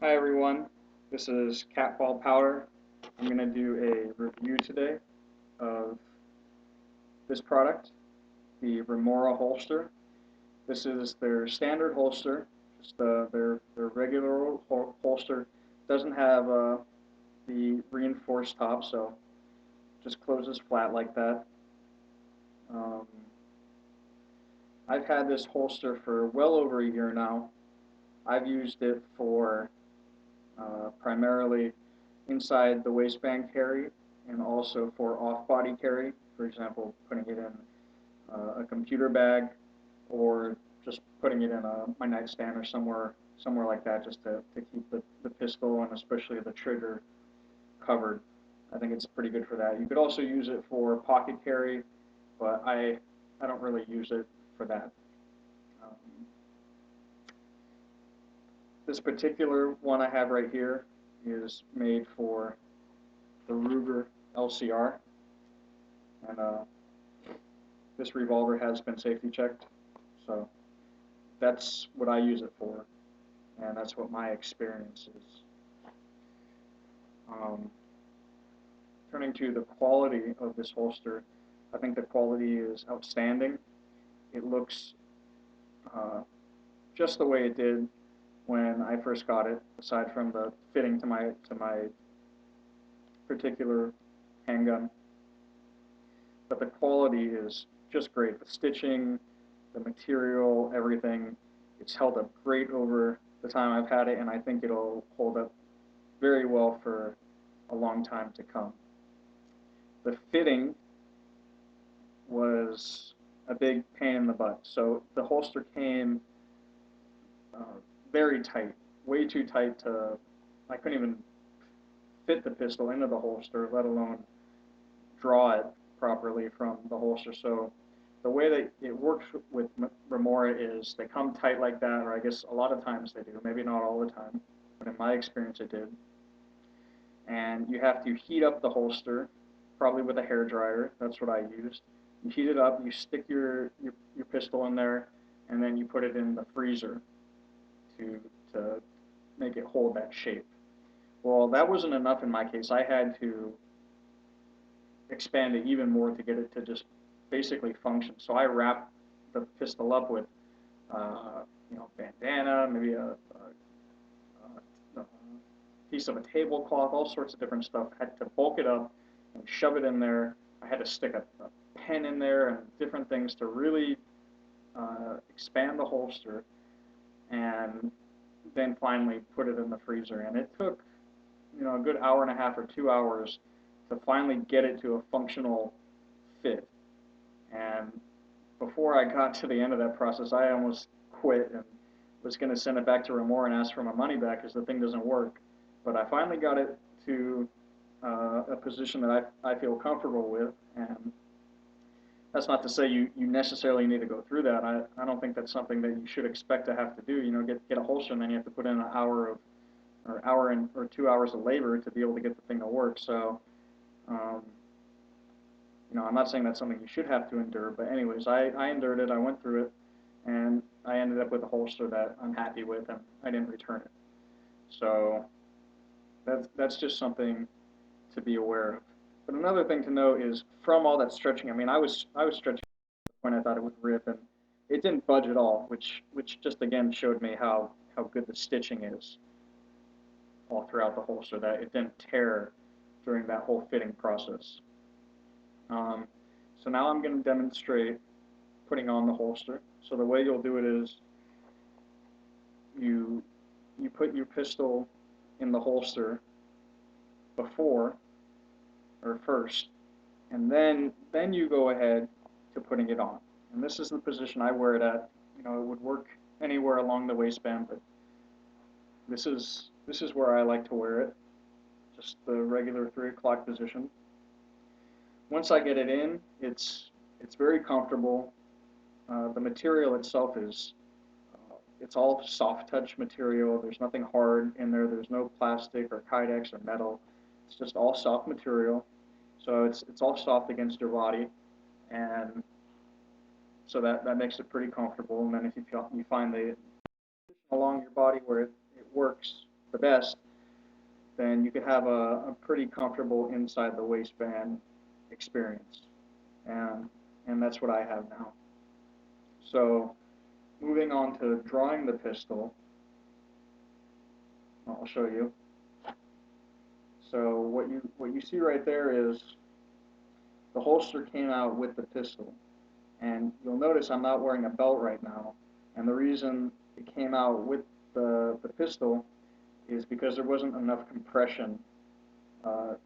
Hi everyone, this is Catball Powder. I'm going to do a review today of this product, the Remora holster. This is their standard holster, just their regular holster. Doesn't have the reinforced top, so just closes flat like that. Um, I've had this holster for well over a year now. I've used it for primarily inside the waistband carry and also for off-body carry. For example, putting it in a computer bag or just putting it in my nightstand or somewhere like that, just to keep the pistol and especially the trigger covered. I think it's pretty good for that. You could also use it for pocket carry, but I don't really use it for that. Um, this particular one I have right here is made for the Ruger LCR, and this revolver has been safety checked, so that's what I use it for, and that's what my experience is. Um, Turning to the quality of this holster, I think the quality is outstanding. It looks uh, just the way it did when I first got it, aside from the fitting to my particular handgun. But the quality is just great. The stitching, the material, everything, it's held up great over the time I've had it, and I think it'll hold up very well for a long time to come. The fitting was a big pain in the butt. So the holster came uh, very tight, way too tight to, I couldn't even fit the pistol into the holster, let alone draw it properly from the holster. So the way that it works with Remora is they come tight like that, or I guess a lot of times they do, maybe not all the time, but in my experience it did. And you have to heat up the holster, probably with a hair dryer. That's what I used. You heat it up, you stick your pistol in there, and then you put it in the freezer to make it hold that shape. Well, that wasn't enough in my case. I had to expand it even more to get it to just basically function. So I wrapped the pistol up with, bandana, maybe a piece of a tablecloth, all sorts of different stuff. I had to bulk it up and shove it in there. I had to stick a pen in there and different things to really expand the holster, and then finally put it in the freezer. And it took, a good hour and a half or 2 hours to finally get it to a functional fit. And before I got to the end of that process, I almost quit and was going to send it back to Remora and ask for my money back because the thing doesn't work. But I finally got it to a position that I feel comfortable with, and that's not to say you necessarily need to go through that. I don't think that's something that you should expect to have to do. Get a holster and then you have to put in an hour of or 2 hours of labor to be able to get the thing to work. So, um, I'm not saying that's something you should have to endure, but anyways, I endured it. I went through it, and I ended up with a holster that I'm happy with, and I didn't return it. So that's just something to be aware of. But another thing to note is from all that stretching. I mean, I was stretching to the point I thought it would rip, and it didn't budge at all, which just again showed me how good the stitching is all throughout the holster. That it didn't tear during that whole fitting process. Um, so now I'm going to demonstrate putting on the holster. So the way you'll do it is you you put your pistol in the holster before or first, and then you go ahead to putting it on. And this is the position I wear it at. It would work anywhere along the waistband, but this is where I like to wear it, just the regular 3 o'clock position. Once I get it in, it's very comfortable. The material itself is it's all soft touch material. There's nothing hard in there. There's no plastic or kydex or metal. It's just all soft material. So it's all soft against your body, and so that makes it pretty comfortable. And then if you find the along your body where it works the best, then you could have a pretty comfortable inside the waistband experience. And, and that's what I have now. So moving on to drawing the pistol, I'll show you. So what you see right there is the holster came out with the pistol. And you'll notice I'm not wearing a belt right now. And the reason it came out with the pistol is because there wasn't enough compression to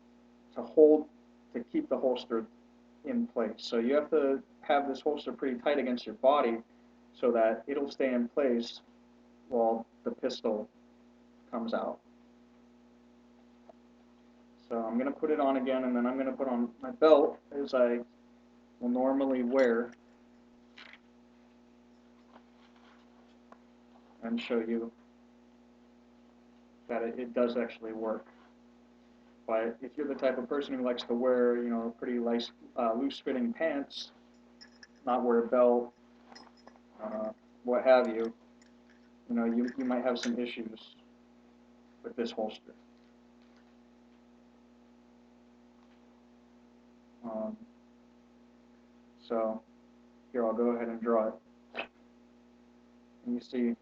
keep the holster in place. So you have to have this holster pretty tight against your body so that it'll stay in place while the pistol comes out. So I'm going to put it on again, and then I'm going to put on my belt as I will normally wear and show you that it does actually work. But if you're the type of person who likes to wear, pretty loose-fitting pants, not wear a belt, what have you, you might have some issues with this holster. So here, I'll go ahead and draw it. And you see,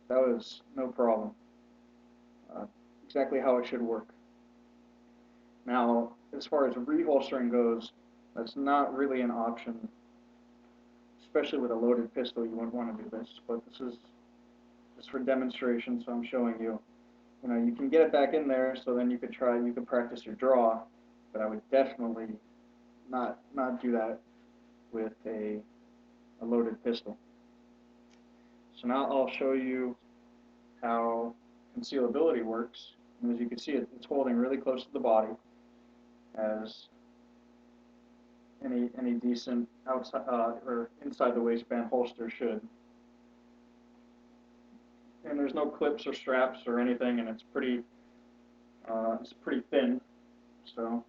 that was no problem. Exactly how it should work. Now, as far as reholstering goes, that's not really an option, especially with a loaded pistol. You wouldn't want to do this, but this is just for demonstration, so I'm showing you. You can get it back in there, so then you could practice your draw, but I would definitely not do that with a loaded pistol. So now I'll show you how concealability works. And as you can see, it's holding really close to the body, as any decent outside or inside the waistband holster should. And there's no clips or straps or anything, and it's pretty thin, so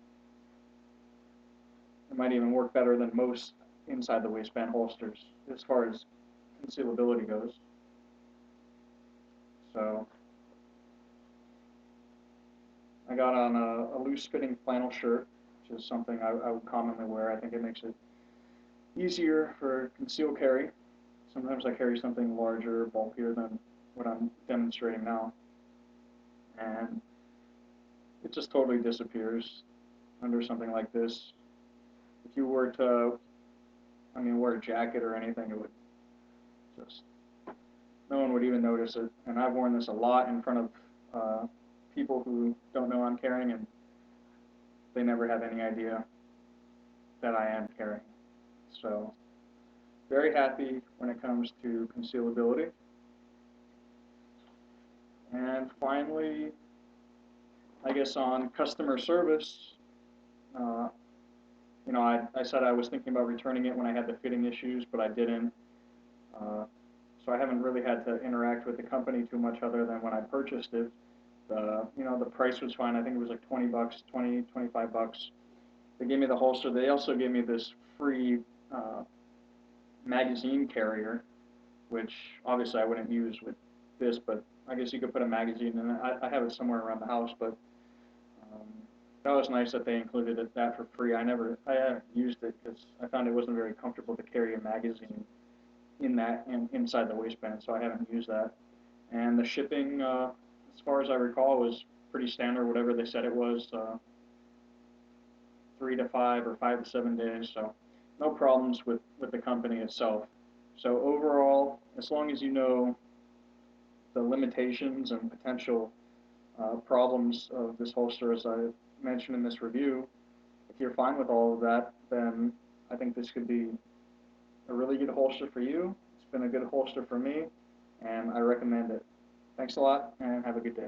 it might even work better than most inside the waistband holsters as far as concealability goes. So I got on a loose-fitting flannel shirt, which is something I would commonly wear. I think it makes it easier for concealed carry. Sometimes I carry something larger, bulkier than what I'm demonstrating now, and it just totally disappears under something like this. If you were to, wear a jacket or anything, it would no one would even notice it. And I've worn this a lot in front of people who don't know I'm carrying, and they never have any idea that I am carrying. So, very happy when it comes to concealability. And finally, I guess on customer service, I said I was thinking about returning it when I had the fitting issues, but I didn't. So I haven't really had to interact with the company too much other than when I purchased it. The price was fine. I think it was like 20 bucks, 25 bucks. They gave me the holster. They also gave me this free magazine carrier, which obviously I wouldn't use with this, but I guess you could put a magazine in it. I have it somewhere around the house, but that was nice that they included that for free. I haven't used it because I found it wasn't very comfortable to carry a magazine inside the waistband, so I haven't used that. And the shipping, as far as I recall, was pretty standard, whatever they said it was, 3 to 5 or 5 to 7 days, so no problems with the company itself. So overall, as long as you know the limitations and potential problems of this holster, as I mentioned in this review, if you're fine with all of that, then I think this could be a really good holster for you. It's been a good holster for me, and I recommend it. Thanks a lot, and have a good day.